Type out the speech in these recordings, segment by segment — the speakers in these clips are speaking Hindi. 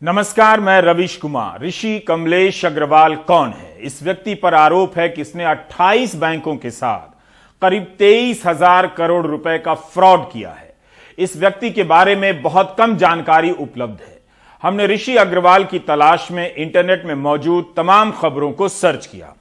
नमस्कार, मैं रविश कुमार। ऋषि कमलेश अग्रवाल कौन है? इस व्यक्ति पर आरोप है कि इसने 28 बैंकों के साथ करीब 23,000 करोड़ रुपए का फ्रॉड किया है। इस व्यक्ति के बारे में बहुत कम जानकारी उपलब्ध है। हमने ऋषि अग्रवाल की तलाश में इंटरनेट में मौजूद तमाम खबरों को सर्च किया।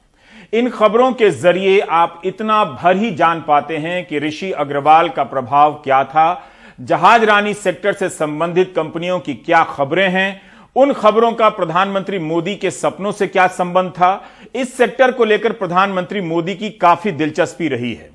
इन खबरों के जरिए आप इतना भर ही जान पाते हैं कि ऋषि अग्रवाल का प्रभाव क्या था, जहाज रानी सेक्टर से संबंधित कंपनियों की क्या खबरें हैं, उन खबरों का प्रधानमंत्री मोदी के सपनों से क्या संबंध था। इस सेक्टर को लेकर प्रधानमंत्री मोदी की काफी दिलचस्पी रही है।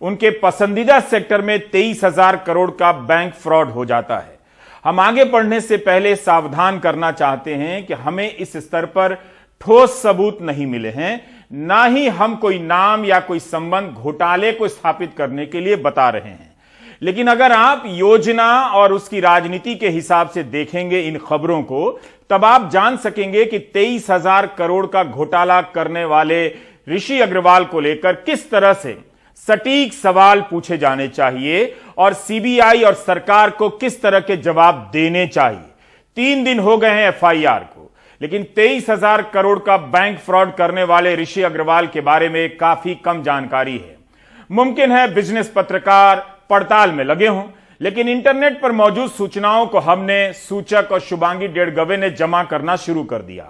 उनके पसंदीदा सेक्टर में 23,000 करोड़ का बैंक फ्रॉड हो जाता है। हम आगे बढ़ने से पहले सावधान करना चाहते हैं कि हमें इस स्तर पर ठोस सबूत नहीं मिले हैं, ना ही हम कोई नाम या कोई संबंध घोटाले को स्थापित करने के लिए बता रहे हैं। लेकिन अगर आप योजना और उसकी राजनीति के हिसाब से देखेंगे इन खबरों को, तब आप जान सकेंगे कि 23,000 करोड़ का घोटाला करने वाले ऋषि अग्रवाल को लेकर किस तरह से सटीक सवाल पूछे जाने चाहिए और सीबीआई और सरकार को किस तरह के जवाब देने चाहिए। 3 दिन हो गए हैं एफआईआर को, लेकिन 23,000 करोड़ का बैंक फ्रॉड करने वाले ऋषि अग्रवाल के बारे में काफी कम जानकारी है। मुमकिन है बिजनेस पत्रकार पड़ताल में लगे हों, लेकिन इंटरनेट पर मौजूद सूचनाओं को हमने सूचक और शुभांगी डेढ़गवे ने जमा करना शुरू कर दिया,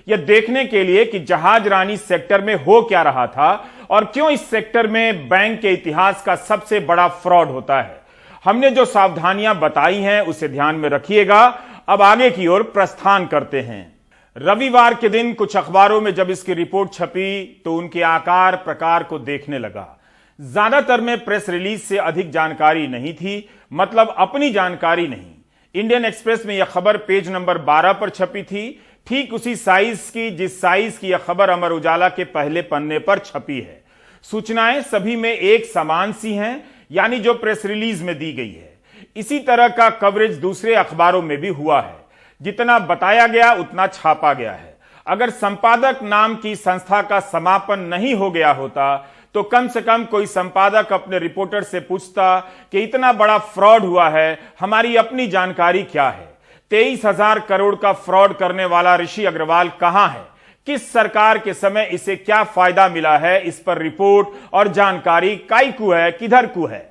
यह देखने के लिए कि जहाज रानी सेक्टर में हो क्या रहा था और क्यों इस सेक्टर में बैंक के इतिहास का सबसे बड़ा फ्रॉड होता है। हमने जो सावधानियां बताई हैं उसे ध्यान में रखिएगा। अब आगे की ओर प्रस्थान करते हैं। रविवार के दिन कुछ अखबारों में जब इसकी रिपोर्ट छपी तो उनके आकार प्रकार को देखने लगा। ज्यादातर में प्रेस रिलीज से अधिक जानकारी नहीं थी, मतलब अपनी जानकारी नहीं। इंडियन एक्सप्रेस में यह खबर पेज नंबर 12 पर छपी थी, ठीक उसी साइज की जिस साइज की यह खबर अमर उजाला के पहले पन्ने पर छपी है। सूचनाएं सभी में एक समान सी हैं, यानी जो प्रेस रिलीज में दी गई है। इसी तरह का कवरेज दूसरे अखबारों में भी हुआ है। जितना बताया गया उतना छापा गया है। अगर संपादक नाम की संस्था का समापन नहीं हो गया होता तो कम से कम कोई संपादक अपने रिपोर्टर से पूछता कि इतना बड़ा फ्रॉड हुआ है, हमारी अपनी जानकारी क्या है। 23,000 करोड़ का फ्रॉड करने वाला ऋषि अग्रवाल कहां है, किस सरकार के समय इसे क्या फायदा मिला है, इस पर रिपोर्ट और जानकारी काइकू है, किधर को है।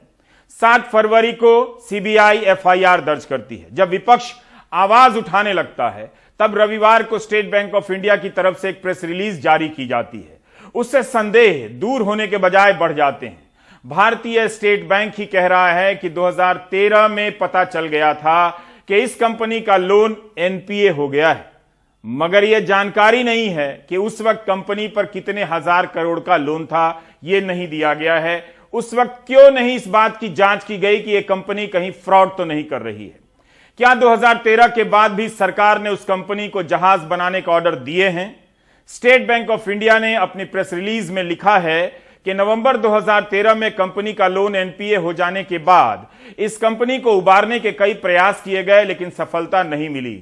7 फरवरी को सीबीआई एफआईआर दर्ज करती है। जब विपक्ष आवाज उठाने लगता है तब रविवार को स्टेट बैंक ऑफ इंडिया की तरफ से एक प्रेस रिलीज जारी की जाती है। उससे संदेह दूर होने के बजाय बढ़ जाते हैं। भारतीय स्टेट बैंक ही कह रहा है कि 2013 में पता चल गया था कि इस कंपनी का लोन एनपीए हो गया है, मगर यह जानकारी नहीं है कि उस वक्त कंपनी पर कितने हजार करोड़ का लोन था, यह नहीं दिया गया है। उस वक्त क्यों नहीं इस बात की जांच की गई कि यह कंपनी कहीं फ्रॉड तो नहीं कर रही है। क्या 2013 के बाद भी सरकार ने उस कंपनी को जहाज बनाने का ऑर्डर दिए हैं? स्टेट बैंक ऑफ इंडिया ने अपनी प्रेस रिलीज में लिखा है कि नवंबर 2013 में कंपनी का लोन एनपीए हो जाने के बाद इस कंपनी को उबारने के कई प्रयास किए गए, लेकिन सफलता नहीं मिली।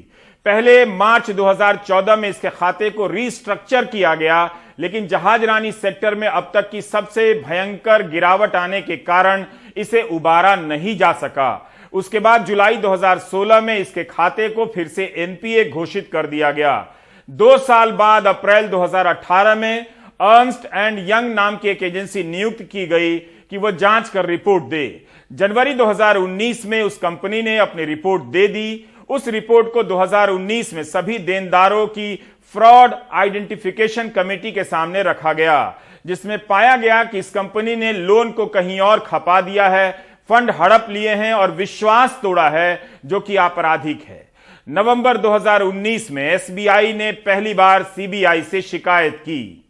पहले मार्च 2014 में इसके खाते को रीस्ट्रक्चर किया गया, लेकिन जहाज रानी सेक्टर में अब तक की सबसे भयंकर गिरावट आने के कारण इसे उबारा नहीं जा सका। उसके बाद जुलाई 2016 में इसके खाते को फिर से एनपीए घोषित कर दिया गया। 2 साल बाद अप्रैल 2018 में अर्न्स्ट एंड यंग नाम की एक एजेंसी नियुक्त की गई कि वह जांच कर रिपोर्ट दे। जनवरी 2019 में उस कंपनी ने अपनी रिपोर्ट दे दी। उस रिपोर्ट को 2019 में सभी देनदारों की फ्रॉड आइडेंटिफिकेशन कमेटी के सामने रखा गया, जिसमें पाया गया कि इस कंपनी ने लोन को कहीं और खपा दिया है, फंड हड़प लिए हैं और विश्वास तोड़ा है, जो कि आपराधिक है। नवंबर 2019 में एसबीआई ने पहली बार सीबीआई से शिकायत की।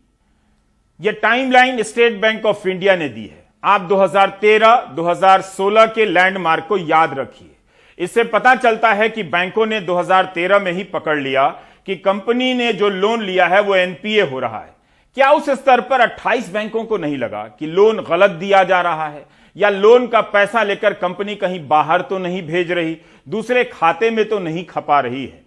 यह timeline state bank of India ने दी है। आप 2013-2016 के लैंडमार्क को याद रखिए। इससे पता चलता है कि बैंकों ने 2013 में ही पकड़ लिया कि कंपनी ने जो लोन लिया है वो एनपीए हो रहा है। क्या उस स्तर पर 28 बैंकों को नहीं लगा कि लोन गलत दिया जा रहा है, या लोन का पैसा लेकर कंपनी कहीं बाहर तो नहीं भेज रही, दूसरे खाते में तो नहीं खपा रही है।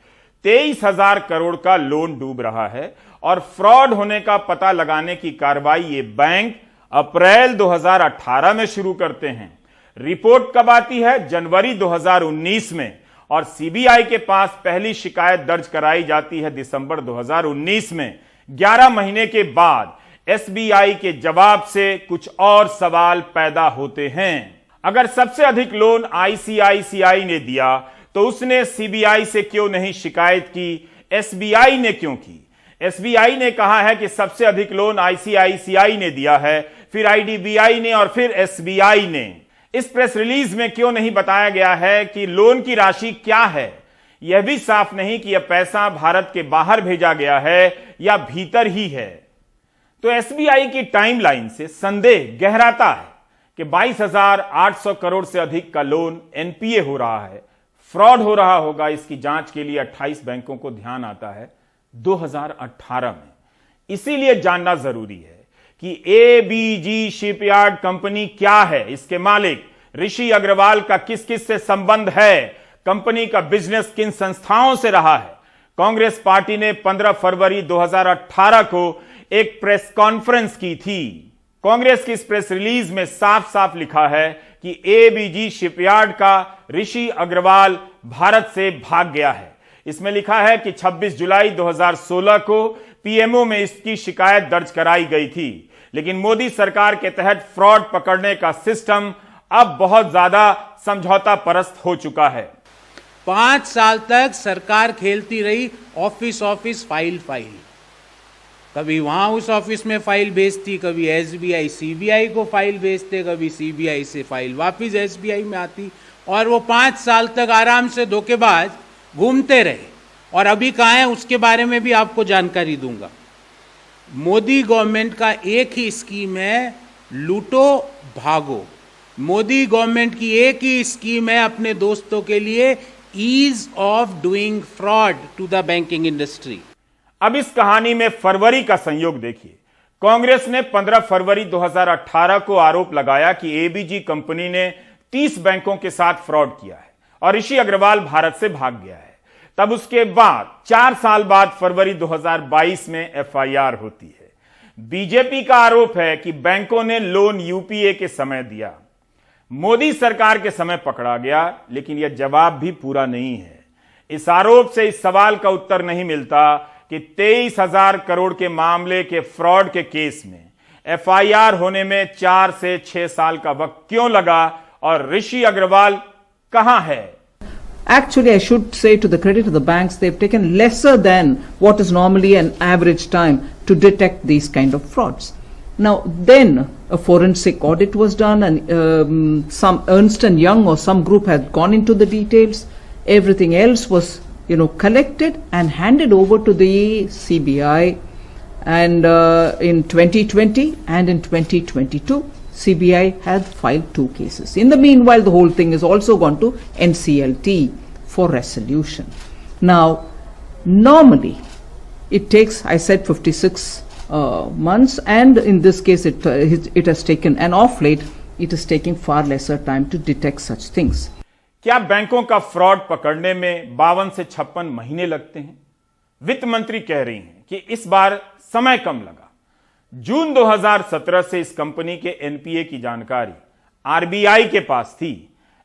23,000 करोड़ का लोन डूब रहा है और फ्रॉड होने का पता लगाने की कार्रवाई ये बैंक अप्रैल 2018 में शुरू करते हैं। रिपोर्ट कब आती है? जनवरी 2019 में, और सीबीआई के पास पहली शिकायत दर्ज कराई जाती है दिसंबर 2019 में। 11 महीने के बाद एसबीआई के जवाब से कुछ और सवाल पैदा होते हैं। अगर सबसे अधिक लोन आईसीआईसीआई ने दिया तो उसने सीबीआई से क्यों नहीं शिकायत की? एसबीआई ने क्यों की? एसबीआई ने कहा है कि सबसे अधिक लोन आईसीआईसीआई ने दिया है, फिर आईडीबीआई ने और फिर एसबीआई ने। इस प्रेस रिलीज में क्यों नहीं बताया गया है कि लोन की राशि क्या है? यह भी साफ नहीं कि यह पैसा भारत के बाहर भेजा गया है या भीतर ही है। तो एसबीआई की टाइमलाइन से संदेह गहराता है कि 22,800 करोड़ से अधिक का लोन एनपीए हो रहा है, फ्रॉड हो रहा होगा। इसकी जांच के लिए 28 बैंकों को ध्यान आता है 2018 में। इसीलिए जानना जरूरी है कि एबीजी शिपयार्ड कंपनी क्या है, इसके मालिक ऋषि अग्रवाल का किस किस से संबंध है, कंपनी का बिजनेस किन संस्थाओं से रहा है। कांग्रेस पार्टी ने 15 फरवरी 2018 को एक प्रेस कॉन्फ्रेंस की थी। कांग्रेस की इस प्रेस रिलीज में साफ साफ लिखा है कि एबीजी शिपयार्ड का ऋषि अग्रवाल भारत से भाग गया है। इसमें लिखा है कि 26 जुलाई 2016 को पीएमओ में इसकी शिकायत दर्ज कराई गई थी, लेकिन मोदी सरकार के तहत फ्रॉड पकड़ने का सिस्टम अब बहुत ज्यादा समझौता परस्त हो चुका है। 5 साल तक सरकार खेलती रही ऑफिस फाइल। कभी वहां उस ऑफिस में फाइल भेजती, कभी एसबीआई सीबीआई को फाइल भेजते, कभी सीबीआई से फाइल वापिस एसबीआई में आती, और वो 5 साल तक आराम से धोखेबाज घूमते रहे। और अभी कहाँ है उसके बारे में भी आपको जानकारी दूंगा। मोदी गवर्नमेंट का एक ही स्कीम है, लूटो भागो। मोदी गवर्नमेंट की एक ही स्कीम है अपने दोस्तों के लिए, ease of doing fraud to the banking industry. अब इस कहानी में फरवरी का संयोग देखिए। कांग्रेस ने 15 फरवरी 2018 को आरोप लगाया कि एबीजी कंपनी ने 30 बैंकों के साथ फ्रॉड किया है और ऋषि अग्रवाल भारत से भाग गया है। तब उसके बाद 4 साल बाद फरवरी 2022 में एफआईआर होती है। बीजेपी का आरोप है कि बैंकों ने लोन यूपीए के समय दिया, मोदी सरकार के समय पकड़ा गया, लेकिन यह जवाब भी पूरा नहीं है। इस आरोप से इस सवाल का उत्तर नहीं मिलता कि 23,000 करोड़ के मामले के फ्रॉड के केस में एफआईआर होने में 4 से 6 साल का वक्त क्यों लगा और ऋषि अग्रवाल कहां है? Actually, I should say, to the credit of the banks, they've taken lesser than what is normally an average time to detect these kind of frauds. Now, then a forensic audit was done, and some Ernst and Young or some group had gone into the details. Everything else was, collected and handed over to the CBI. And in 2020 and in 2022, CBI had filed 2 cases. In the meanwhile, the whole thing has also gone to NCLT for resolution. Now, normally, it takes, I said, 56 months, and in this case, it has taken, and off late, it is taking far lesser time to detect such things. क्या बैंकों का फ्रॉड पकड़ने में 52 से 56 महीने लगते हैं? वित्त मंत्री कह रही हैं कि इस बार समय कम लगा। जून 2017 से इस कंपनी के एनपीए की जानकारी आरबीआई के पास थी।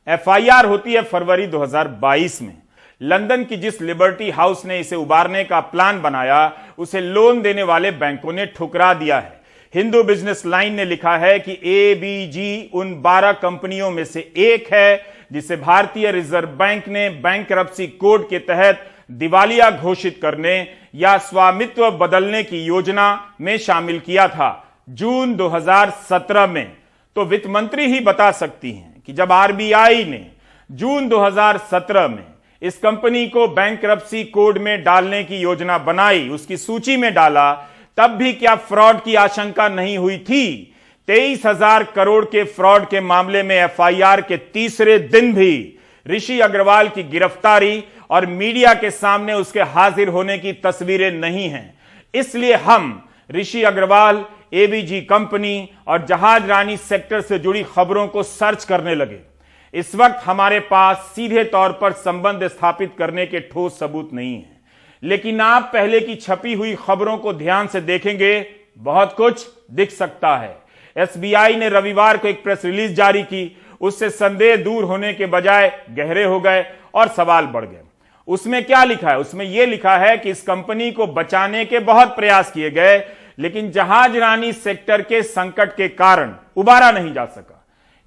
एफआईआर होती है फरवरी 2022 में। लंदन की जिस लिबर्टी हाउस ने इसे उबारने का प्लान बनाया, उसे लोन देने वाले बैंकों ने ठुकरा दिया है। हिंदू बिजनेस लाइन ने लिखा है कि एबीजी उन 12 कंपनियों में से एक है जिसे भारतीय रिजर्व बैंक ने बैंकरप्सी कोड के तहत दिवालिया घोषित करने या स्वामित्व बदलने की योजना में शामिल किया था जून 2017 में। तो वित्त मंत्री ही बता सकती हैं कि जब आरबीआई ने जून 2017 में इस कंपनी को बैंकरप्सी कोड में डालने की योजना बनाई, उसकी सूची में डाला, तब भी क्या फ्रॉड की आशंका नहीं हुई थी? 23,000 करोड़ के फ्रॉड के मामले में एफआईआर के तीसरे दिन भी ऋषि अग्रवाल की गिरफ्तारी और मीडिया के सामने उसके हाजिर होने की तस्वीरें नहीं हैं। इसलिए हम ऋषि अग्रवाल, एबीजी कंपनी और जहाज रानी सेक्टर से जुड़ी खबरों को सर्च करने लगे। इस वक्त हमारे पास सीधे तौर पर संबंध स्थापित करने के ठोस सबूत नहीं है, लेकिन आप पहले की छपी हुई खबरों को ध्यान से देखेंगे, बहुत कुछ दिख सकता है। एसबीआई ने रविवार को एक प्रेस रिलीज जारी की, उससे संदेह दूर होने के बजाय गहरे हो गए और सवाल बढ़ गए। उसमें क्या लिखा है? उसमें यह लिखा है कि इस कंपनी को बचाने के बहुत प्रयास किए गए, लेकिन जहाज रानी सेक्टर के संकट के कारण उबारा नहीं जा सका।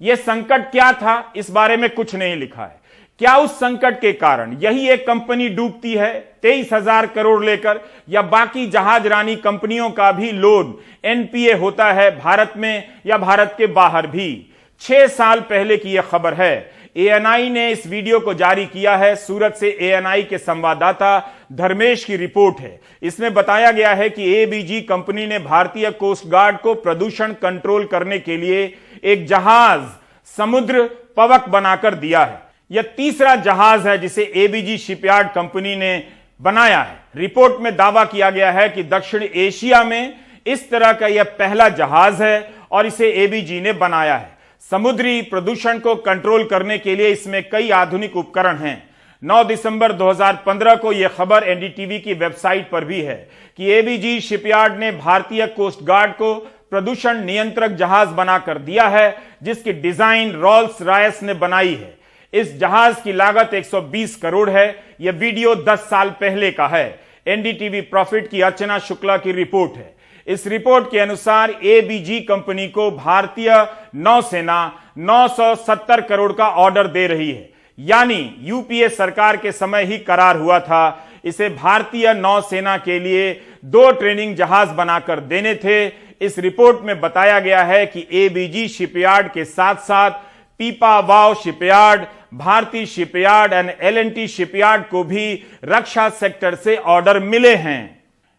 यह संकट क्या था, इस बारे में कुछ नहीं लिखा है। क्या उस संकट के कारण यही एक कंपनी डूबती है 23,000 करोड़ लेकर, या बाकी जहाज रानी कंपनियों का भी लोन एनपीए होता है भारत में या भारत के बाहर भी? 6 साल पहले की यह खबर है। एएनआई ने इस वीडियो को जारी किया है। सूरत से एएनआई के संवाददाता धर्मेश की रिपोर्ट है। इसमें बताया गया है कि एबीजी कंपनी ने भारतीय कोस्ट गार्ड को प्रदूषण कंट्रोल करने के लिए एक जहाज समुद्र पवक बनाकर दिया है। यह तीसरा जहाज है जिसे एबीजी शिपयार्ड कंपनी ने बनाया है। रिपोर्ट में दावा किया गया है कि दक्षिण एशिया में इस तरह का यह पहला जहाज है और इसे एबीजी ने बनाया है। समुद्री प्रदूषण को कंट्रोल करने के लिए इसमें कई आधुनिक उपकरण हैं। 9 दिसंबर 2015 को यह खबर एनडीटीवी की वेबसाइट पर भी है कि एबीजी शिपयार्ड ने भारतीय कोस्ट गार्ड को प्रदूषण नियंत्रक जहाज बनाकर दिया है, जिसकी डिजाइन रॉल्स रॉयस ने बनाई है। इस जहाज की लागत 120 करोड़ है। यह वीडियो 10 साल पहले का है। एनडीटीवी प्रॉफिट की अर्चना शुक्ला की रिपोर्ट है। इस रिपोर्ट के अनुसार एबीजी कंपनी को भारतीय नौसेना 970 करोड़ का ऑर्डर दे रही है, यानी यूपीए सरकार के समय ही करार हुआ था। इसे भारतीय नौसेना के लिए 2 ट्रेनिंग जहाज बनाकर देने थे। इस रिपोर्ट में बताया गया है कि एबीजी शिपयार्ड के साथ साथ पीपावाव शिपयार्ड, भारतीय शिपयार्ड एंड एलएनटी शिपयार्ड को भी रक्षा सेक्टर से ऑर्डर मिले हैं।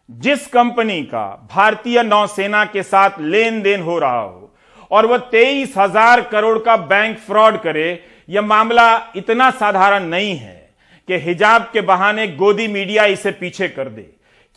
जिस कंपनी का भारतीय नौसेना के साथ लेन देन हो रहा हो और वह 23,000 करोड़ का बैंक फ्रॉड करे, यह मामला इतना साधारण नहीं है कि हिजाब के बहाने गोदी मीडिया इसे पीछे कर दे।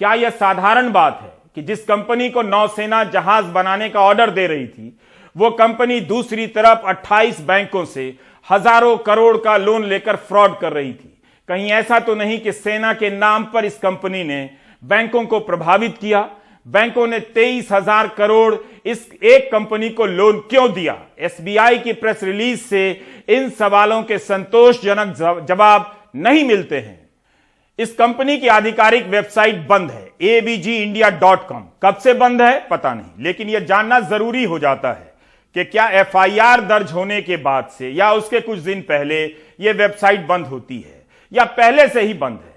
क्या यह साधारण बात है कि जिस कंपनी को नौसेना जहाज बनाने का ऑर्डर दे रही थी, वो कंपनी दूसरी तरफ 28 बैंकों से हजारों करोड़ का लोन लेकर फ्रॉड कर रही थी? कहीं ऐसा तो नहीं कि सेना के नाम पर इस कंपनी ने बैंकों को प्रभावित किया? बैंकों ने 23,000 करोड़ इस एक कंपनी को लोन क्यों दिया? एसबीआई की प्रेस रिलीज से इन सवालों के संतोषजनक जवाब नहीं मिलते हैं। इस कंपनी की आधिकारिक वेबसाइट बंद है, abgindia.com। कब से बंद है पता नहीं, लेकिन यह जानना जरूरी हो जाता है कि क्या एफआईआर दर्ज होने के बाद से या उसके कुछ दिन पहले यह वेबसाइट बंद होती है या पहले से ही बंद है।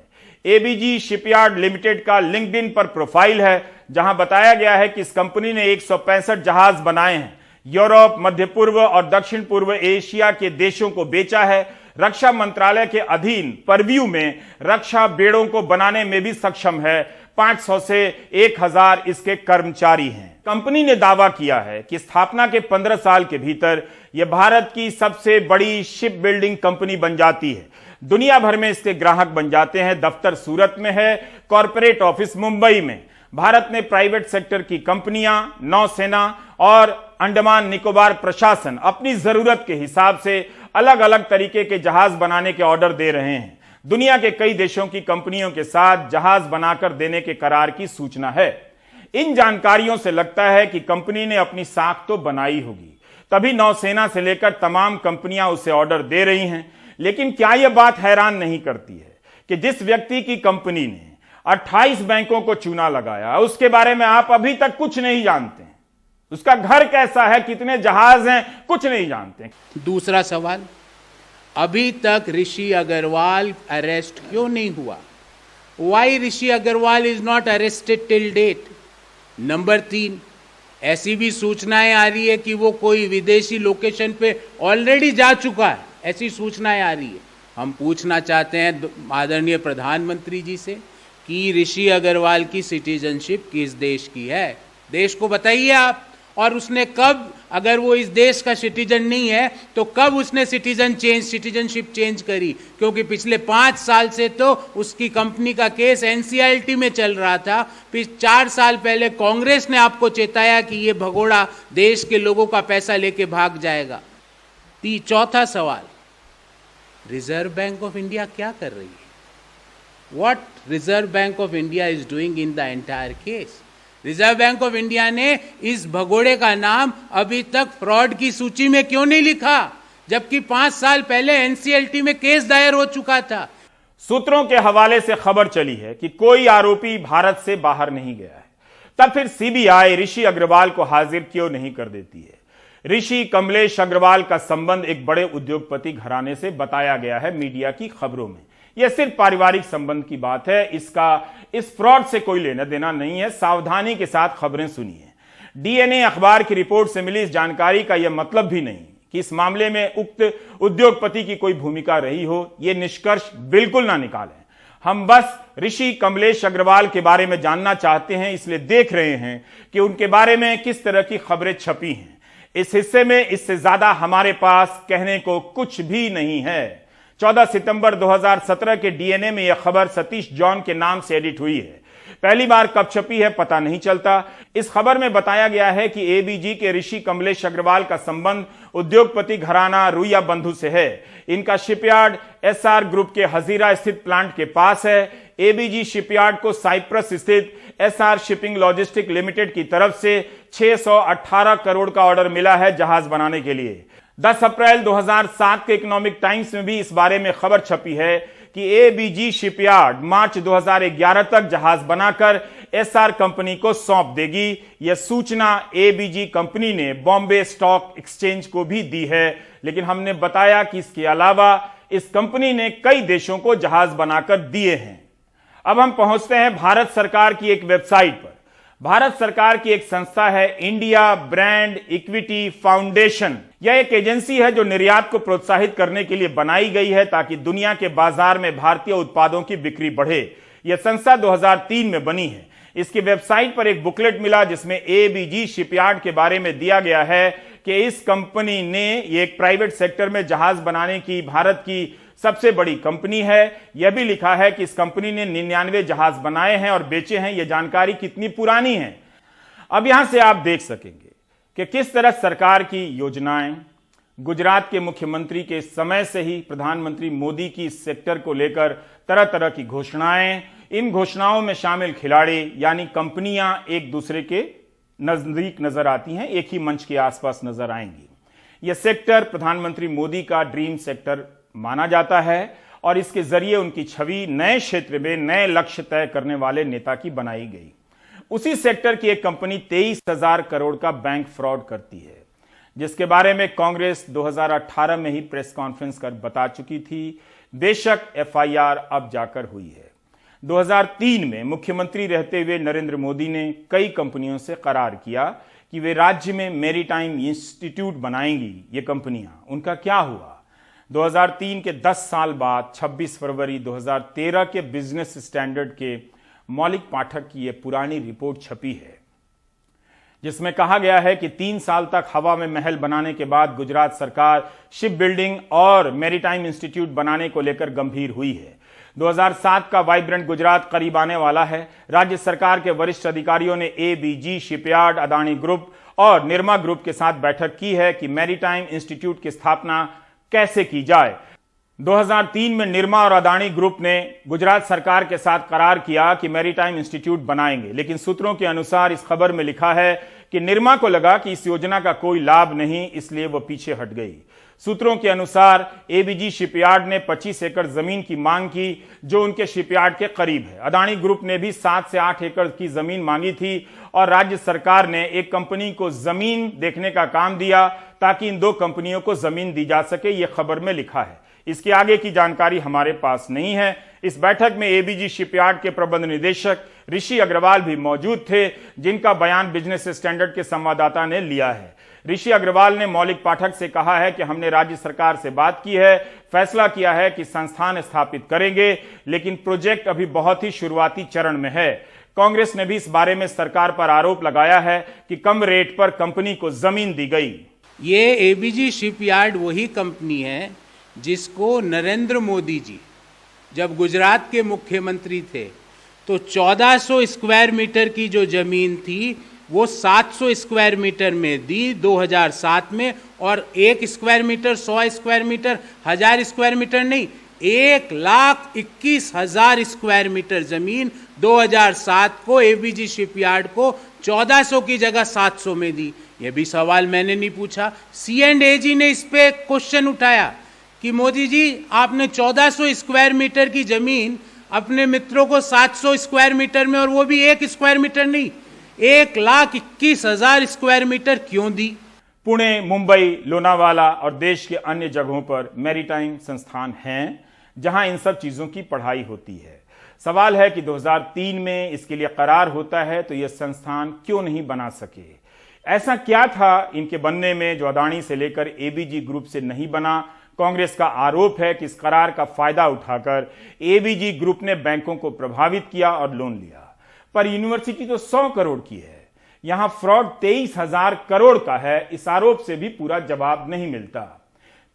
एबीजी शिपयार्ड लिमिटेड का लिंक्डइन पर प्रोफाइल है, जहां बताया गया है कि इस कंपनी ने 165 जहाज बनाए हैं, यूरोप, मध्य पूर्व और दक्षिण पूर्व एशिया के देशों को बेचा है। रक्षा मंत्रालय के अधीन परव्यू में रक्षा बेड़ों को बनाने में भी सक्षम है। 500 से 1000 इसके कर्मचारी हैं। कंपनी ने दावा किया है कि स्थापना के 15 साल के भीतर यह भारत की सबसे बड़ी शिप बिल्डिंग कंपनी बन जाती है। दुनिया भर में इसके ग्राहक बन जाते हैं। दफ्तर सूरत में है, कॉर्पोरेट ऑफिस मुंबई में। भारत में प्राइवेट सेक्टर की कंपनियां, नौसेना और अंडमान निकोबार प्रशासन अपनी जरूरत के हिसाब से अलग अलग तरीके के जहाज बनाने के ऑर्डर दे रहे हैं। दुनिया के कई देशों की कंपनियों के साथ जहाज बनाकर देने के करार की सूचना है। इन जानकारियों से लगता है कि कंपनी ने अपनी साख तो बनाई होगी, तभी नौसेना से लेकर तमाम कंपनियां उसे ऑर्डर दे रही हैं। लेकिन क्या यह बात हैरान नहीं करती है कि जिस व्यक्ति की कंपनी ने 28 बैंकों को चूना लगाया, उसके बारे में आप अभी तक कुछ नहीं जानते? उसका घर कैसा है, कितने जहाज हैं, कुछ नहीं जानते। दूसरा सवाल, अभी तक ऋषि अग्रवाल अरेस्ट क्यों नहीं हुआ? Why Rishi Agarwal is not arrested till date? Number 3, ऐसी भी सूचनाएं आ रही है कि वो कोई विदेशी लोकेशन पे ऑलरेडी जा चुका है, ऐसी सूचनाएं आ रही है। हम पूछना चाहते हैं आदरणीय प्रधानमंत्री जी से कि ऋषि अग्रवाल की सिटीजनशिप किस देश की है? देश को बताइए आप। और उसने कब, अगर वो इस देश का सिटीजन नहीं है तो कब उसने सिटीजनशिप चेंज करी? क्योंकि पिछले 5 साल से तो उसकी कंपनी का केस एनसीएलटी में चल रहा था। 4 साल पहले कांग्रेस ने आपको चेताया कि ये भगोड़ा देश के लोगों का पैसा लेके भाग जाएगा। चौथा सवाल, रिजर्व बैंक ऑफ इंडिया क्या कर रही है? What Reserve Bank of India is doing in the entire case? Reserve bank of India ने इस भगोड़े का नाम अभी तक फ्रॉड की सूची में क्यों नहीं लिखा? जबकि 5 साल पहले एनसीएलटी में केस दायर हो चुका था। सूत्रों के हवाले से खबर चली है कि कोई आरोपी भारत से बाहर नहीं गया है। तब फिर सीबीआई ऋषि अग्रवाल को हाजिर क्यों नहीं कर देती है? ऋषि कमलेश अग्रवाल का संबंध एक बड़े उद्योगपति घराने से बताया गया है मीडिया की खबरों में। यह सिर्फ पारिवारिक संबंध की बात है, इस फ्रॉड से कोई लेना देना नहीं है। सावधानी के साथ खबरें सुनिए। डीएनए अखबार की रिपोर्ट से मिली इस जानकारी का यह मतलब भी नहीं कि इस मामले में उक्त उद्योगपति की कोई भूमिका रही हो। यह निष्कर्ष बिल्कुल ना निकालें। हम बस ऋषि कमलेश अग्रवाल के बारे में जानना चाहते हैं, इसलिए देख रहे हैं कि उनके बारे में किस तरह की खबरें छपी हैं। इस हिस्से में इससे ज्यादा हमारे पास कहने को कुछ भी नहीं है। 14 सितंबर 2017 के डीएनए में यह खबर सतीश जॉन के नाम से एडिट हुई है। पहली बार कब छपी है पता नहीं चलता। इस खबर में बताया गया है कि एबीजी के ऋषि कमलेश अग्रवाल का संबंध उद्योगपति घराना रुइया बंधु से है। इनका शिपयार्ड एसआर ग्रुप के हजीरा स्थित प्लांट के पास है। एबीजी शिपयार्ड को साइप्रस स्थित एसआर शिपिंग लॉजिस्टिक लिमिटेड की तरफ से 618 करोड़ का ऑर्डर मिला है जहाज बनाने के लिए। 10 अप्रैल 2007 के इकोनॉमिक टाइम्स में भी इस बारे में खबर छपी है कि एबीजी शिपयार्ड मार्च 2011 तक जहाज बनाकर एसआर कंपनी को सौंप देगी। यह सूचना एबीजी कंपनी ने बॉम्बे स्टॉक एक्सचेंज को भी दी है, लेकिन हमने बताया कि इसके अलावा इस कंपनी ने कई देशों को जहाज बनाकर दिए हैं। अब हम पहुंचते हैं भारत सरकार की एक वेबसाइट पर। भारत सरकार की एक संस्था है इंडिया ब्रांड इक्विटी फाउंडेशन। यह एक एजेंसी है जो निर्यात को प्रोत्साहित करने के लिए बनाई गई है ताकि दुनिया के बाजार में भारतीय उत्पादों की बिक्री बढ़े। यह संस्था 2003 में बनी है। इसकी वेबसाइट पर एक बुकलेट मिला जिसमें एबीजी शिपयार्ड के बारे में दिया गया है कि इस कंपनी ने एक प्राइवेट सेक्टर में जहाज बनाने की भारत की सबसे बड़ी कंपनी है। यह भी लिखा है कि इस कंपनी ने 99 जहाज बनाए हैं और बेचे हैं। यह जानकारी कितनी पुरानी है। अब यहां से आप देख सकेंगे कि किस तरह सरकार की योजनाएं, गुजरात के मुख्यमंत्री के समय से ही प्रधानमंत्री मोदी की इस सेक्टर को लेकर तरह तरह की घोषणाएं, इन घोषणाओं में शामिल खिलाड़ी यानी कंपनियां एक दूसरे के नजदीक नजर आती हैं, एक ही मंच के आसपास नजर आएंगी। यह सेक्टर प्रधानमंत्री मोदी का ड्रीम सेक्टर माना जाता है और इसके जरिए उनकी छवि नए क्षेत्र में नए लक्ष्य तय करने वाले नेता की बनाई गई। उसी सेक्टर की एक कंपनी 23,000 करोड़ का बैंक फ्रॉड करती है, जिसके बारे में कांग्रेस 2018 में ही प्रेस कॉन्फ्रेंस कर बता चुकी थी। बेशक एफआईआर अब जाकर हुई है। 2003 में मुख्यमंत्री रहते हुए नरेंद्र मोदी ने कई कंपनियों से करार किया कि वे राज्य में मैरीटाइम इंस्टीट्यूट बनाएंगी। ये कंपनियां, उनका क्या हुआ? 2003 के 10 साल बाद 26 फरवरी 2013 के बिजनेस स्टैंडर्ड के मौलिक पाठक की यह पुरानी रिपोर्ट छपी है, जिसमें कहा गया है कि 3 साल तक हवा में महल बनाने के बाद गुजरात सरकार शिप बिल्डिंग और मैरीटाइम इंस्टीट्यूट बनाने को लेकर गंभीर हुई है। 2007 का वाइब्रेंट गुजरात करीब आने वाला है। राज्य सरकार के वरिष्ठ अधिकारियों ने एबीजी शिपयार्ड, अदानी ग्रुप और निरमा ग्रुप के साथ बैठक की है कि मैरीटाइम इंस्टीट्यूट की स्थापना कैसे की जाए। 2003 में निरमा और अदानी ग्रुप ने गुजरात सरकार के साथ करार किया कि मैरीटाइम इंस्टीट्यूट बनाएंगे, लेकिन सूत्रों के अनुसार इस खबर में लिखा है कि निरमा को लगा कि इस योजना का कोई लाभ नहीं, इसलिए वो पीछे हट गई। सूत्रों के अनुसार एबीजी शिपयार्ड ने 25 एकड़ जमीन की मांग की, जो उनके शिपयार्ड के करीब है। अदानी ग्रुप ने भी 7 से 8 एकड़ की जमीन मांगी थी और राज्य सरकार ने एक कंपनी को जमीन देखने का काम दिया ताकि इन 2 कंपनियों को जमीन दी जा सके। यह खबर में लिखा है। इसके आगे की जानकारी हमारे पास नहीं है। इस बैठक में एबीजी शिपयार्ड के प्रबंध निदेशक ऋषि अग्रवाल भी मौजूद थे, जिनका बयान बिजनेस स्टैंडर्ड के संवाददाता ने लिया है। ऋषि अग्रवाल ने मौलिक पाठक से कहा है कि हमने राज्य सरकार से बात की है, फैसला किया है कि संस्थान स्थापित करेंगे, लेकिन प्रोजेक्ट अभी बहुत ही शुरुआती चरण में है। कांग्रेस ने भी इस बारे में सरकार पर आरोप लगाया है कि कम रेट पर कंपनी को जमीन दी गई। ये एबीजी शिपयार्ड वही कंपनी है जिसको नरेंद्र मोदी जी जब गुजरात के मुख्यमंत्री थे तो 1400 स्क्वायर मीटर की जो जमीन थी वो 700 स्क्वायर मीटर में दी 2007 में, और 1 square metre, 100 square metre, 1000 square metre नहीं, 1,21,000 स्क्वायर मीटर जमीन 2007 को एबीजी शिपयार्ड को 1400 की जगह 700 में दी। यह भी सवाल मैंने नहीं पूछा, C&AG ने इस पे क्वेश्चन उठाया कि मोदी जी आपने 1400 स्क्वायर मीटर की जमीन अपने मित्रों को 700 स्क्वायर मीटर में, और वो भी 1 स्क्वायर मीटर नहीं, 1,21,000 स्क्वायर मीटर क्यों दी? पुणे, मुंबई, लोनावाला और देश के अन्य जगहों पर मैरीटाइम संस्थान हैं जहां इन सब चीजों की पढ़ाई होती है। सवाल है कि 2003 में इसके लिए करार होता है तो यह संस्थान क्यों नहीं बना सके? ऐसा क्या था इनके बनने में जो अदानी से लेकर एबीजी ग्रुप से नहीं बना? कांग्रेस का आरोप है कि इस करार का फायदा उठाकर एबीजी ग्रुप ने बैंकों को प्रभावित किया और लोन लिया। पर यूनिवर्सिटी तो 100 करोड़ की है, यहां फ्रॉड 23,000 करोड़ का है। इस आरोप से भी पूरा जवाब नहीं मिलता।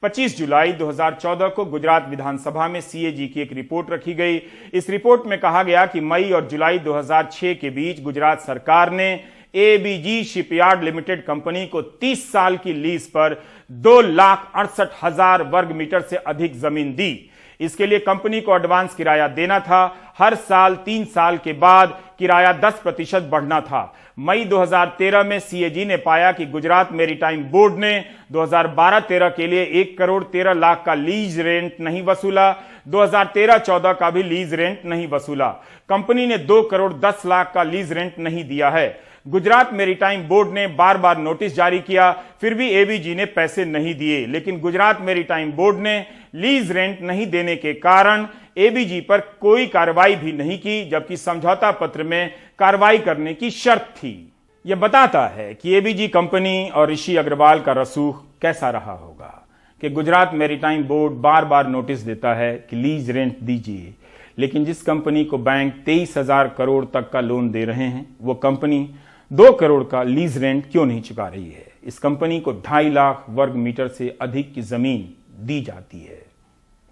25 जुलाई 2014 को गुजरात विधानसभा में सीएजी की एक रिपोर्ट रखी गई। इस रिपोर्ट में कहा गया कि मई और जुलाई 2006 के बीच गुजरात सरकार ने एबीजी शिपयार्ड लिमिटेड कंपनी को 30 साल की लीज पर 2,68,000 वर्ग मीटर से अधिक जमीन दी। इसके लिए कंपनी को एडवांस किराया देना था। हर साल 3 साल के बाद किराया 10% बढ़ना था। मई 2013 में सीएजी ने पाया कि गुजरात मैरीटाइम बोर्ड ने 2012-13 के लिए 1,13,00,000 का लीज रेंट नहीं वसूला, 2013-14 का भी लीज रेंट नहीं वसूला। कंपनी ने 2,10,00,000 का लीज रेंट नहीं दिया है। गुजरात मैरीटाइम बोर्ड ने बार बार नोटिस जारी किया, फिर भी एबीजी ने पैसे नहीं दिए। लेकिन गुजरात मैरीटाइम बोर्ड ने लीज रेंट नहीं देने के कारण एबीजी पर कोई कार्रवाई भी नहीं की, जबकि समझौता पत्र में कार्रवाई करने की शर्त थी। यह बताता है कि एबीजी कंपनी और ऋषि अग्रवाल का रसूख कैसा रहा होगा कि गुजरात मैरीटाइम बोर्ड बार बार नोटिस देता है कि लीज रेंट दीजिए, लेकिन जिस कंपनी को बैंक 23,000 करोड़ तक का लोन दे रहे हैं वो कंपनी 2 करोड़ का लीज रेंट क्यों नहीं चुका रही है? इस कंपनी को 2.5 लाख वर्ग मीटर से अधिक की जमीन दी जाती है।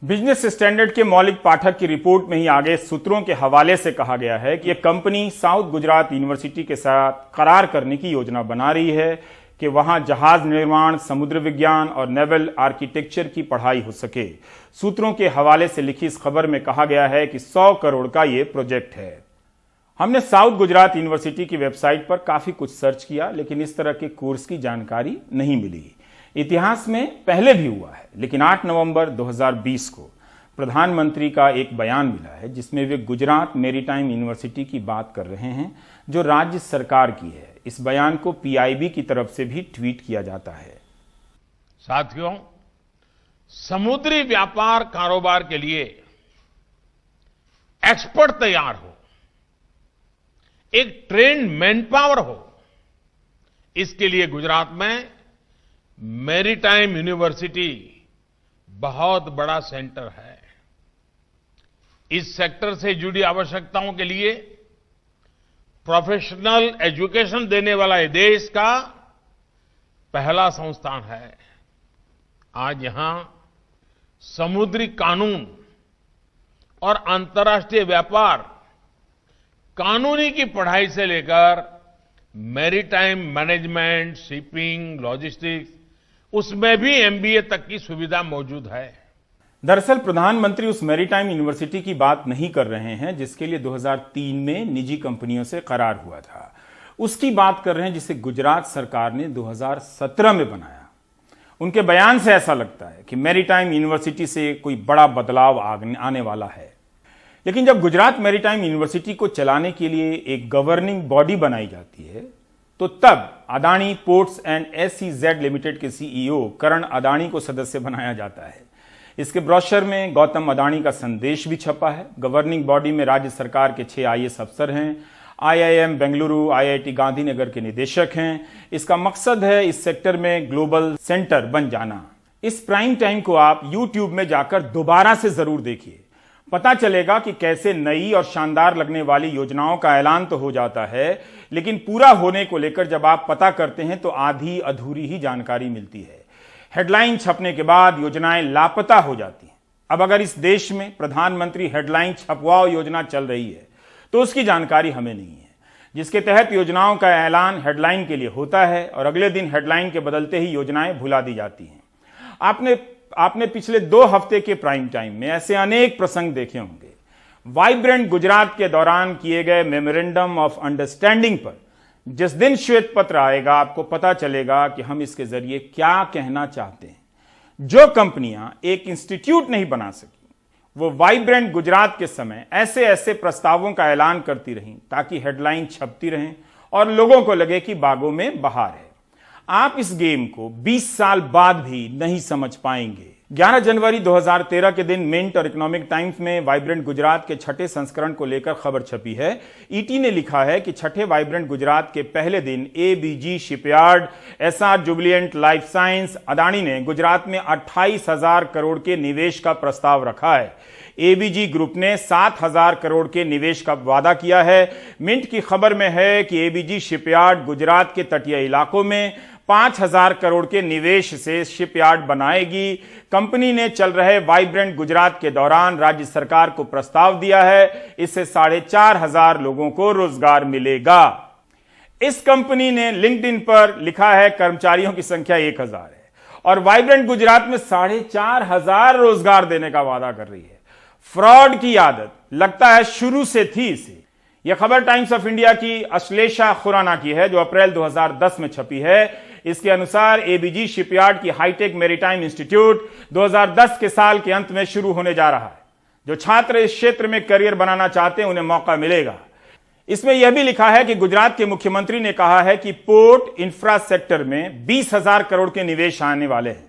बिजनेस स्टैंडर्ड के मौलिक पाठक की रिपोर्ट में ही आगे सूत्रों के हवाले से कहा गया है कि यह कंपनी साउथ गुजरात यूनिवर्सिटी के साथ करार करने की योजना बना रही है कि वहां जहाज निर्माण, समुद्र विज्ञान और नेवल आर्किटेक्चर की पढ़ाई हो सके। सूत्रों के हवाले से लिखी इस खबर में कहा गया है कि 100 करोड़ का यह प्रोजेक्ट है। हमने साउथ गुजरात यूनिवर्सिटी की वेबसाइट पर काफी कुछ सर्च किया, लेकिन इस तरह के कोर्स की जानकारी नहीं मिली। इतिहास में पहले भी हुआ है, लेकिन 8 नवंबर 2020 को प्रधानमंत्री का एक बयान मिला है जिसमें वे गुजरात मैरीटाइम यूनिवर्सिटी की बात कर रहे हैं जो राज्य सरकार की है। इस बयान को पीआईबी की तरफ से भी ट्वीट किया जाता है। साथियों, समुद्री व्यापार कारोबार के लिए एक्सपर्ट तैयार हो, एक ट्रेन्ड मैन पावर हो, इसके लिए गुजरात में मैरीटाइम यूनिवर्सिटी बहुत बड़ा सेंटर है। इस सेक्टर से जुड़ी आवश्यकताओं के लिए प्रोफेशनल एजुकेशन देने वाला यह देश का पहला संस्थान है। आज यहां समुद्री कानून और अंतर्राष्ट्रीय व्यापार, कानूनी की पढ़ाई से लेकर मैरीटाइम मैनेजमेंट, शिपिंग, लॉजिस्टिक्स, उसमें भी एमबीए तक की सुविधा मौजूद है। दरअसल प्रधानमंत्री उस मैरीटाइम यूनिवर्सिटी की बात नहीं कर रहे हैं जिसके लिए 2003 में निजी कंपनियों से करार हुआ था। उसकी बात कर रहे हैं जिसे गुजरात सरकार ने 2017 में बनाया। उनके बयान से ऐसा लगता है कि मैरीटाइम यूनिवर्सिटी से कोई बड़ा बदलाव आने वाला है। लेकिन जब गुजरात मैरीटाइम यूनिवर्सिटी को चलाने के लिए एक गवर्निंग बॉडी बनाई जाती है तो तब Adani ports and SEZ limited के सीईओ करण अदानी को सदस्य बनाया जाता है। इसके ब्रोशर में गौतम अदानी का संदेश भी छपा है। गवर्निंग बॉडी में राज्य सरकार के 6 IAS अफसर हैं, IIM बेंगलुरु, IIT गांधीनगर के निदेशक हैं। इसका मकसद है इस सेक्टर में ग्लोबल सेंटर बन जाना। इस प्राइम टाइम को आप YouTube में जाकर दोबारा से जरूर देखिए। पता चलेगा कि कैसे नई और शानदार लगने वाली योजनाओं का ऐलान तो हो जाता है, लेकिन पूरा होने को लेकर जब आप पता करते हैं तो आधी अधूरी ही जानकारी मिलती है। हेडलाइन छपने के बाद योजनाएं लापता हो जाती हैं। अब अगर इस देश में प्रधानमंत्री हेडलाइन छपवाओ योजना चल रही है तो उसकी जानकारी हमें नहीं है, जिसके तहत योजनाओं का ऐलान हेडलाइन के लिए होता है और अगले दिन हेडलाइन के बदलते ही योजनाएं भुला दी जाती हैं। आपने आपने पिछले 2 हफ्ते के प्राइम टाइम में ऐसे अनेक प्रसंग देखे होंगे। वाइब्रेंट गुजरात के दौरान किए गए मेमोरेंडम ऑफ अंडरस्टैंडिंग पर जिस दिन श्वेत पत्र आएगा, आपको पता चलेगा कि हम इसके जरिए क्या कहना चाहते हैं। जो कंपनियां एक इंस्टीट्यूट नहीं बना सकी, वो वाइब्रेंट गुजरात के समय ऐसे ऐसे प्रस्तावों का ऐलान करती रहीं ताकि हेडलाइन छपती रहें और लोगों को लगे कि बागों में बहार है। आप इस गेम को 20 साल बाद भी नहीं समझ पाएंगे। 11 जनवरी 2013 के दिन मिंट और इकोनॉमिक टाइम्स में वाइब्रेंट गुजरात के छठे संस्करण को लेकर खबर छपी है। ईटी ने लिखा है कि छठे वाइब्रेंट गुजरात के पहले दिन ABG shipyard, Essar jubilant life science, Adani ने गुजरात में 28,000 करोड़ के निवेश का प्रस्ताव रखा है। एबीजी ग्रुप ने 7,000 करोड़ के निवेश का वादा किया है। मिंट की खबर में है कि एबीजी शिपयार्ड गुजरात के तटीय इलाकों में 5,000 करोड़ के निवेश से शिपयार्ड बनाएगी। कंपनी ने चल रहे वाइब्रेंट गुजरात के दौरान राज्य सरकार को प्रस्ताव दिया है, इससे 4,500 लोगों को रोजगार मिलेगा। इस कंपनी ने लिंक्डइन पर लिखा है कर्मचारियों की संख्या 1,000 है और वाइब्रेंट गुजरात में 4,500 रोजगार देने का वादा कर रही है। फ्रॉड की आदत लगता है शुरू से थी इसे। यह खबर टाइम्स ऑफ इंडिया की अश्लेषा खुराना की है, जो अप्रैल 2010 में छपी है। इसके अनुसार एबीजी शिपयार्ड की हाईटेक मैरीटाइम इंस्टीट्यूट 2010 के साल के अंत में शुरू होने जा रहा है। जो छात्र इस क्षेत्र में करियर बनाना चाहते हैं उन्हें मौका मिलेगा। इसमें यह भी लिखा है कि गुजरात के मुख्यमंत्री ने कहा है कि पोर्ट इंफ्रास्ट्रक्चर में 20,000 करोड़ के निवेश आने वाले हैं।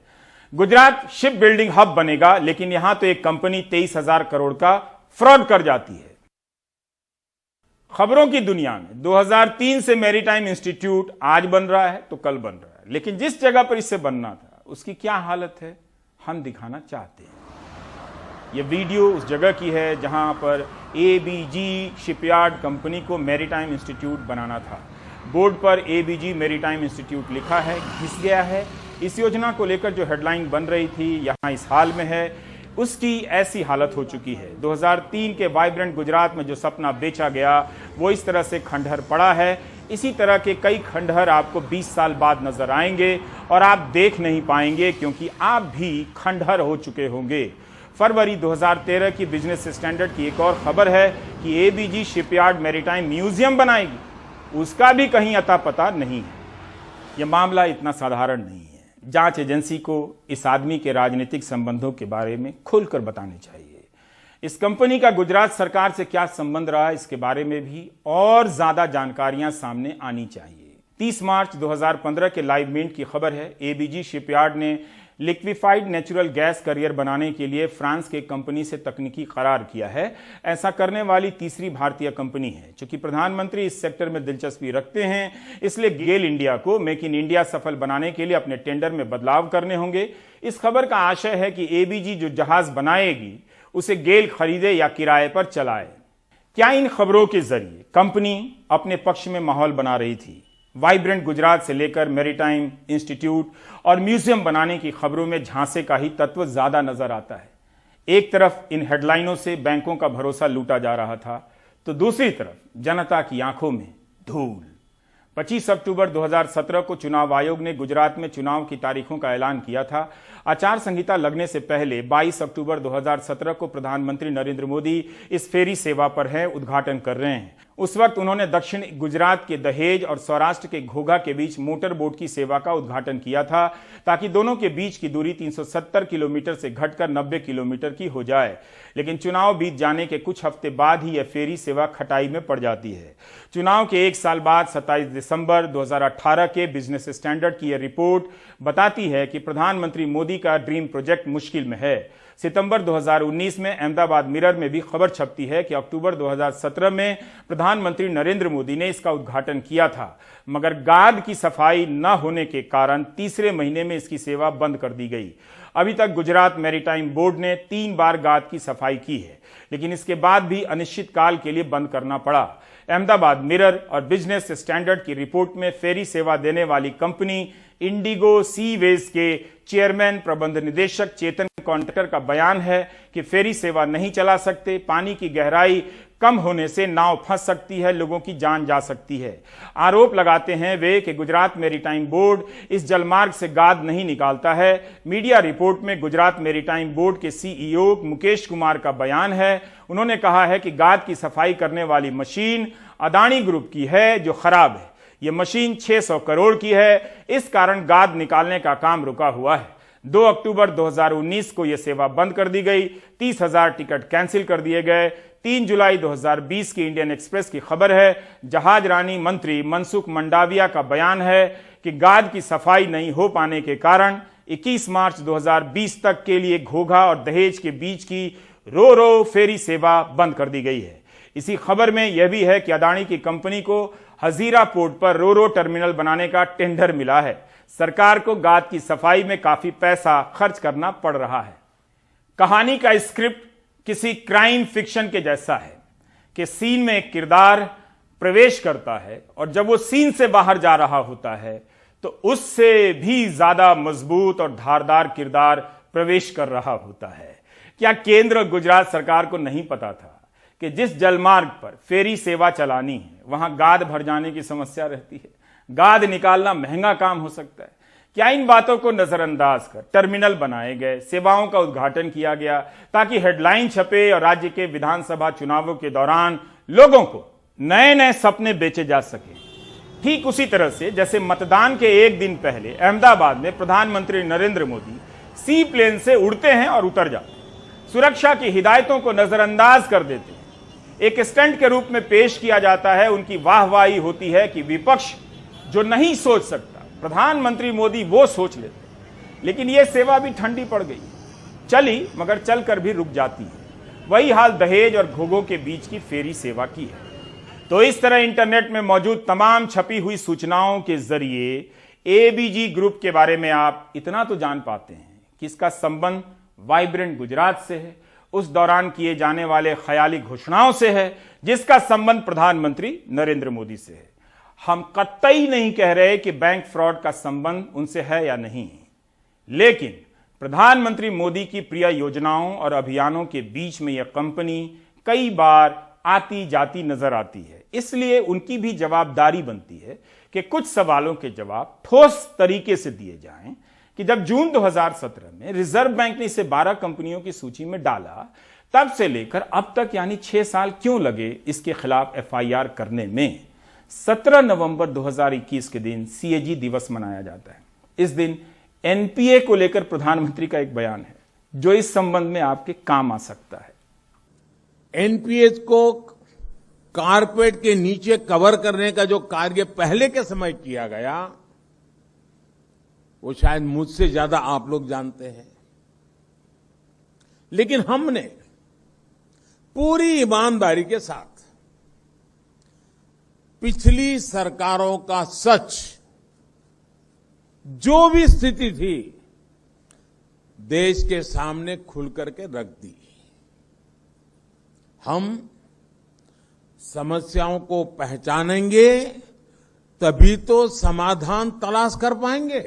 गुजरात शिप बिल्डिंग हब बनेगा, लेकिन यहां तो एक कंपनी 23,000 करोड़ का फ्रॉड कर जाती है। खबरों की दुनिया में 2003 से मैरीटाइम इंस्टीट्यूट आज बन रहा है तो कल बन रहा है, लेकिन जिस जगह पर इससे बनना था उसकी क्या हालत है हम दिखाना चाहते हैं। यह वीडियो उस जगह की है जहां पर एबीजी शिपयार्ड कंपनी को मैरीटाइम इंस्टीट्यूट बनाना था। बोर्ड पर एबीजी मैरीटाइम इंस्टीट्यूट लिखा है, घिस गया है। इस योजना को लेकर जो हेडलाइन बन रही थी यहां इस हाल में है, उसकी ऐसी हालत हो चुकी है। 2003 के वाइब्रेंट गुजरात में जो सपना बेचा गया वो इस तरह से खंडहर पड़ा है। इसी तरह के कई खंडहर आपको 20 साल बाद नजर आएंगे और आप देख नहीं पाएंगे क्योंकि आप भी खंडहर हो चुके होंगे। फरवरी 2013 की बिजनेस स्टैंडर्ड की एक और खबर है कि एबीजी शिपयार्ड मैरीटाइम म्यूजियम बनाएगी, उसका भी कहीं अता पता नहीं है। यह मामला इतना साधारण नहीं है। जांच एजेंसी को इस आदमी के राजनीतिक संबंधों के बारे में खुलकर बताने चाहिए। इस कंपनी का गुजरात सरकार से क्या संबंध रहा, इसके बारे में भी और ज्यादा जानकारियां सामने आनी चाहिए। 30 मार्च 2015 के लाइव मिंट की खबर है, एबीजी शिपयार्ड ने लिक्विफाइड नेचुरल गैस करियर बनाने के लिए फ्रांस के कंपनी से तकनीकी करार किया है। ऐसा करने वाली तीसरी भारतीय कंपनी है। चूंकि प्रधानमंत्री इस सेक्टर में दिलचस्पी रखते हैं, इसलिए गेल इंडिया को मेक इन इंडिया सफल बनाने के लिए अपने टेंडर में बदलाव करने होंगे। इस खबर का आशय है कि एबीजी जो जहाज बनाएगी उसे गेल खरीदे या किराए पर चलाए। क्या इन खबरों के जरिए कंपनी अपने पक्ष में माहौल बना रही थी? वाइब्रेंट गुजरात से लेकर मैरीटाइम इंस्टीट्यूट और म्यूजियम बनाने की खबरों में झांसे का ही तत्व ज्यादा नजर आता है। एक तरफ इन हेडलाइनों से बैंकों का भरोसा लूटा जा रहा था, तो दूसरी तरफ जनता की आंखों में धूल। 25 अक्टूबर 2017 को चुनाव आयोग ने गुजरात में चुनाव की तारीखों का ऐलान किया था। आचार संहिता लगने से पहले 22 अक्टूबर 2017 को प्रधानमंत्री नरेंद्र मोदी इस फेरी सेवा पर है, उद्घाटन कर रहे हैं। उस वक्त उन्होंने दक्षिण गुजरात के दहेज और सौराष्ट्र के घोघा के बीच मोटर बोट की सेवा का उद्घाटन किया था, ताकि दोनों के बीच की दूरी 370 किलोमीटर से घटकर 90 किलोमीटर की हो जाए। लेकिन चुनाव बीत जाने के कुछ हफ्ते बाद ही यह फेरी सेवा खटाई में पड़ जाती है। चुनाव के एक साल बाद 27 दिसंबर 2018 के बिजनेस स्टैंडर्ड की यह रिपोर्ट बताती है कि प्रधानमंत्री मोदी का ड्रीम प्रोजेक्ट मुश्किल में है। सितंबर 2019 में अहमदाबाद मिरर में भी खबर छपती है कि अक्टूबर 2017 में प्रधानमंत्री नरेंद्र मोदी ने इसका उद्घाटन किया था, मगर गाद की सफाई न होने के कारण तीसरे महीने में इसकी सेवा बंद कर दी गई। अभी तक गुजरात मैरीटाइम बोर्ड ने 3 बार गाद की सफाई की है, लेकिन इसके बाद भी अनिश्चित काल के लिए बंद करना पड़ा। अहमदाबाद मिरर और बिजनेस स्टैंडर्ड की रिपोर्ट में फेरी सेवा देने वाली कंपनी इंडिगो सीवेज के चेयरमैन प्रबंध निदेशक चेतन कॉन्ट्रैक्टर का बयान है कि फेरी सेवा नहीं चला सकते। पानी की गहराई कम होने से नाव फंस सकती है, लोगों की जान जा सकती है। आरोप लगाते हैं वे कि गुजरात मैरीटाइम बोर्ड इस जलमार्ग से गाद नहीं निकालता है। मीडिया रिपोर्ट में गुजरात मैरीटाइम बोर्ड के सीईओ मुकेश कुमार का बयान है। उन्होंने कहा है कि गाद की सफाई करने वाली मशीन अदानी ग्रुप की है जो खराब है। यह मशीन 600 करोड़ की है, इस कारण गाद निकालने का काम रुका हुआ है। 2 अक्टूबर 2019 को यह सेवा बंद कर दी गई। 30,000 टिकट कैंसिल कर दिए गए। 3 जुलाई 2020 की इंडियन एक्सप्रेस की खबर है। जहाज रानी मंत्री मनसुख मंडाविया का बयान है कि गाद की सफाई नहीं हो पाने के कारण 21 मार्च 2020 तक के लिए घोघा और दहेज के बीच की रो रो फेरी सेवा बंद कर दी गई है। इसी खबर में यह भी है कि अदानी की कंपनी को हजीरा पोर्ट पर रो रो टर्मिनल बनाने का टेंडर मिला है। सरकार को गाद की सफाई में काफी पैसा खर्च करना पड़ रहा है। कहानी का स्क्रिप्ट किसी क्राइम फिक्शन के जैसा है कि सीन में एक किरदार प्रवेश करता है और जब वो सीन से बाहर जा रहा होता है तो उससे भी ज्यादा मजबूत और धारदार किरदार प्रवेश कर रहा होता है। क्या केंद्र और गुजरात सरकार को नहीं पता था कि जिस जलमार्ग पर फेरी सेवा चलानी है वहां गाद भर जाने की समस्या रहती है, गाद निकालना महंगा काम हो सकता है? क्या इन बातों को नजरअंदाज कर टर्मिनल बनाए गए, सेवाओं का उद्घाटन किया गया ताकि हेडलाइन छपे और राज्य के विधानसभा चुनावों के दौरान लोगों को नए नए सपने बेचे जा सके? ठीक उसी तरह से जैसे मतदान के एक दिन पहले अहमदाबाद में प्रधानमंत्री नरेंद्र मोदी सी प्लेन से उड़ते हैं और उतर जाते हैं, सुरक्षा की हिदायतों को नजरअंदाज कर देते हैं, एक स्टंट के रूप में पेश किया जाता है। उनकी वाहवाही होती है कि विपक्ष जो नहीं सोच सकता प्रधानमंत्री मोदी वो सोच लेते। लेकिन यह सेवा भी ठंडी पड़ गई, चली मगर चलकर भी रुक जाती है। वही हाल दहेज और घोघों के बीच की फेरी सेवा की है। तो इस तरह इंटरनेट में मौजूद तमाम छपी हुई सूचनाओं के जरिए एबीजी ग्रुप के बारे में आप इतना तो जान पाते हैं कि इसका संबंध वाइब्रेंट गुजरात से है, उस दौरान किए जाने वाले ख्याली घोषणाओं से है, जिसका संबंध प्रधानमंत्री नरेंद्र मोदी से है। हम कतई नहीं कह रहे कि बैंक फ्रॉड का संबंध उनसे है या नहीं, लेकिन प्रधानमंत्री मोदी की प्रिय योजनाओं और अभियानों के बीच में यह कंपनी कई बार आती जाती नजर आती है। इसलिए उनकी भी जवाबदारी बनती है कि कुछ सवालों के जवाब ठोस तरीके से दिए जाएं कि जब जून 2017 में रिजर्व बैंक ने इसे 12 कंपनियों की सूची में डाला, तब से लेकर अब तक यानी 6 साल क्यों लगे इसके खिलाफ एफआईआर करने में? 17 नवंबर 2021 के दिन सीएजी दिवस मनाया जाता है। इस दिन एनपीए को लेकर प्रधानमंत्री का एक बयान है जो इस संबंध में आपके काम आ सकता है। एनपीए को कारपेट के नीचे कवर करने का जो कार्य पहले के समय किया गया वो शायद मुझसे ज्यादा आप लोग जानते हैं, लेकिन हमने पूरी ईमानदारी के साथ पिछली सरकारों का सच, जो भी स्थिति थी, देश के सामने खुल करके रख दी। हम समस्याओं को पहचानेंगे तभी तो समाधान तलाश कर पाएंगे।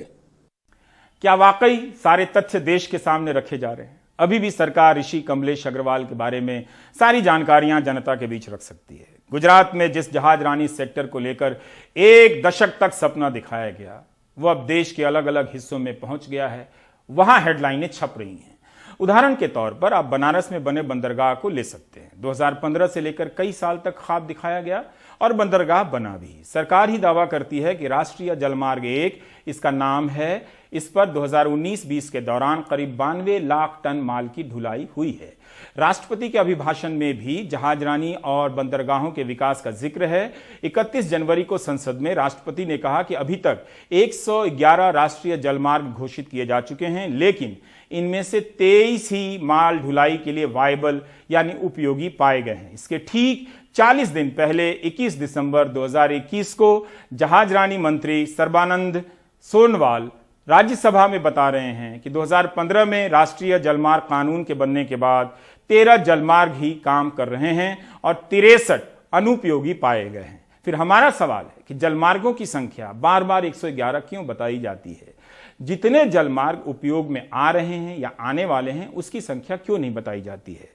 क्या वाकई सारे तथ्य देश के सामने रखे जा रहे हैं? अभी भी सरकार ऋषि कमलेश अग्रवाल के बारे में सारी जानकारियां जनता के बीच रख सकती है। गुजरात में जिस जहाज रानी सेक्टर को लेकर 1 दशक तक सपना दिखाया गया, वो अब देश के अलग अलग हिस्सों में पहुंच गया है। वहां हेडलाइनें छप रही हैं। उदाहरण के तौर पर आप बनारस में बने बंदरगाह को ले सकते हैं। 2015 से लेकर कई साल तक ख्वाब दिखाया गया और बंदरगाह बना भी। सरकार ही दावा करती है कि राष्ट्रीय जलमार्ग 1 इसका नाम है। इस पर 2019-20 के दौरान करीब 92 लाख टन माल की ढुलाई हुई है। राष्ट्रपति के अभिभाषण में भी जहाजरानी और बंदरगाहों के विकास का जिक्र है। 31 जनवरी को संसद में राष्ट्रपति ने कहा कि अभी तक 111 राष्ट्रीय जलमार्ग घोषित किए जा चुके हैं, लेकिन इनमें से 23 ही माल ढुलाई के लिए वायबल यानी उपयोगी पाए गए हैं। इसके ठीक 40 दिन पहले 21 दिसंबर 2021 को जहाजरानी मंत्री सर्बानंद सोनोवाल राज्यसभा में बता रहे हैं कि 2015 में राष्ट्रीय जलमार्ग कानून के बनने के बाद 13 जलमार्ग ही काम कर रहे हैं और 63 अनुपयोगी पाए गए हैं। फिर हमारा सवाल है कि जलमार्गों की संख्या बार बार 111 क्यों बताई जाती है? जितने जलमार्ग उपयोग में आ रहे हैं या आने वाले हैं उसकी संख्या क्यों नहीं बताई जाती है?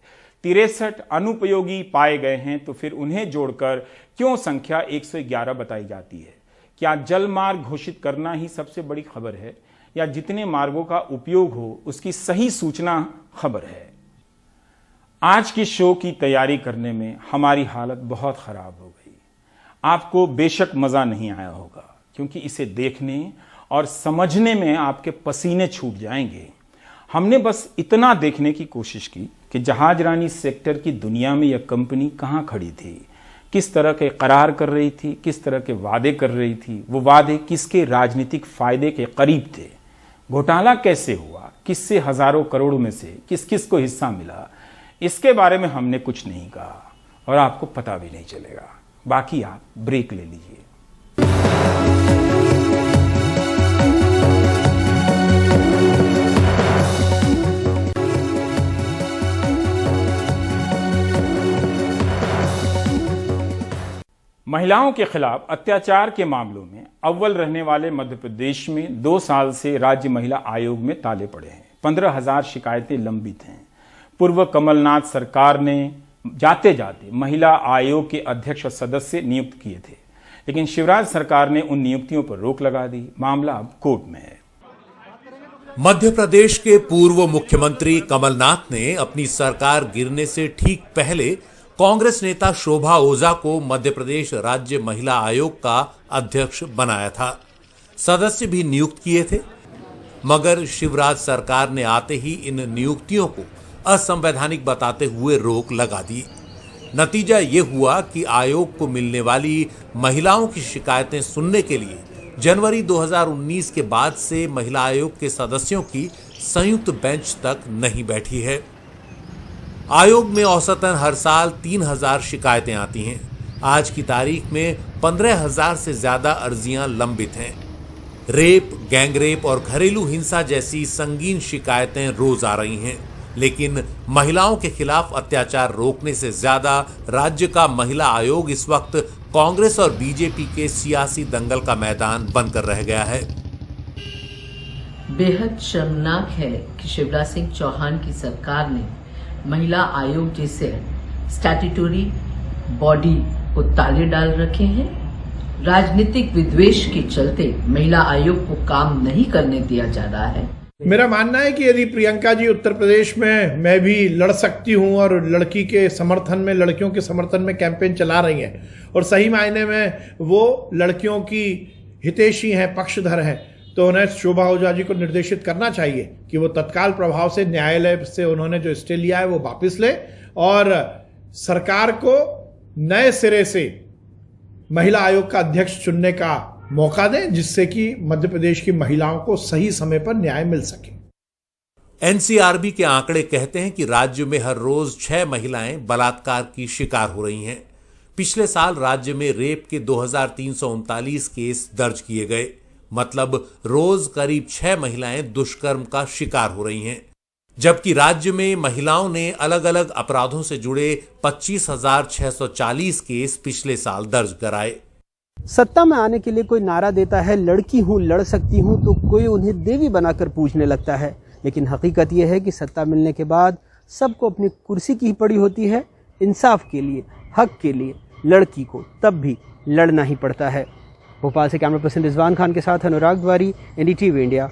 63 अनुपयोगी पाए गए हैं, तो फिर उन्हें जोड़कर क्यों संख्या 111 बताई जाती है? क्या जल मार्ग घोषित करना ही सबसे बड़ी खबर है, या जितने मार्गों का उपयोग हो उसकी सही सूचना खबर है? आज की शो की तैयारी करने में हमारी हालत बहुत खराब हो गई। आपको बेशक मजा नहीं आया होगा, क्योंकि इसे देखने और समझने में आपके पसीने छूट जाएंगे। हमने बस इतना देखने की कोशिश की कि जहाज रानी सेक्टर की दुनिया में यह कंपनी कहां खड़ी थी, किस तरह के करार कर रही थी, किस तरह के वादे कर रही थी, वो वादे किसके राजनीतिक फायदे के करीब थे, घोटाला कैसे हुआ, किससे हजारों करोड़ में से किस किस को हिस्सा मिला, इसके बारे में हमने कुछ नहीं कहा और आपको पता भी नहीं चलेगा। बाकी आप ब्रेक ले लीजिए। महिलाओं के खिलाफ अत्याचार के मामलों में अव्वल रहने वाले मध्य प्रदेश में 2 साल से राज्य महिला आयोग में ताले पड़े हैं। 15,000 शिकायतें लंबित हैं। पूर्व कमलनाथ सरकार ने जाते जाते महिला आयोग के अध्यक्ष और सदस्य नियुक्त किए थे, लेकिन शिवराज सरकार ने उन नियुक्तियों पर रोक लगा दी। मामला अब कोर्ट में है। मध्य प्रदेश के पूर्व मुख्यमंत्री कमलनाथ ने अपनी सरकार गिरने से ठीक पहले कांग्रेस नेता शोभा ओझा को मध्य प्रदेश राज्य महिला आयोग का अध्यक्ष बनाया था। सदस्य भी नियुक्त किए थे, मगर शिवराज सरकार ने आते ही इन नियुक्तियों को असंवैधानिक बताते हुए रोक लगा दी। नतीजा ये हुआ कि आयोग को मिलने वाली महिलाओं की शिकायतें सुनने के लिए जनवरी 2019 के बाद से महिला आयोग के सदस्यों की संयुक्त बेंच तक नहीं बैठी है। आयोग में औसतन हर साल 3,000 शिकायतें आती हैं। आज की तारीख में 15,000 से ज्यादा अर्जियां लंबित हैं। रेप, गैंगरेप और घरेलू हिंसा जैसी संगीन शिकायतें रोज आ रही हैं, लेकिन महिलाओं के खिलाफ अत्याचार रोकने से ज्यादा राज्य का महिला आयोग इस वक्त कांग्रेस और बीजेपी के सियासी दंगल का मैदान बनकर रह गया है। बेहद शर्मनाक है कि शिवराज सिंह चौहान की सरकार ने महिला आयोग जैसे स्टैट्यूटरी बॉडी को ताले डाल रखे हैं। राजनीतिक विद्वेष के चलते महिला आयोग को काम नहीं करने दिया जा रहा है। मेरा मानना है कि यदि प्रियंका जी उत्तर प्रदेश में मैं भी लड़ सकती हूं और लड़की के समर्थन में, लड़कियों के समर्थन में कैंपेन चला रही हैं और सही मायने में वो लड़कियों की हितैषी हैं, पक्षधर हैं, तो उन्हें शोभा ओझा जी को निर्देशित करना चाहिए कि वो तत्काल प्रभाव से न्यायालय से उन्होंने जो स्टे लिया है वो वापस ले और सरकार को नए सिरे से महिला आयोग का अध्यक्ष चुनने का मौका दें, जिससे कि मध्य प्रदेश की महिलाओं को सही समय पर न्याय मिल सके। एनसीआरबी के आंकड़े कहते हैं कि राज्य में हर रोज 6 महिलाएं बलात्कार की शिकार हो रही हैं। पिछले साल राज्य में रेप के 2,339 केस दर्ज किए गए, मतलब रोज करीब 6 महिलाएं दुष्कर्म का शिकार हो रही हैं। जबकि राज्य में महिलाओं ने अलग अलग अपराधों से जुड़े 25,640 केस पिछले साल दर्ज कराए। सत्ता में आने के लिए कोई नारा देता है लड़की हूं, लड़ सकती हूं, तो कोई उन्हें देवी बनाकर पूजने लगता है। लेकिन हकीकत यह है कि सत्ता मिलने के बाद सबको अपनी कुर्सी की ही पड़ी होती है। इंसाफ के लिए, हक के लिए लड़की को तब भी लड़ना ही पड़ता है। भोपाल से कैमरा पर्सन रिजवान खान के साथ अनुराग द्वारी, एनडीटीवी इंडिया।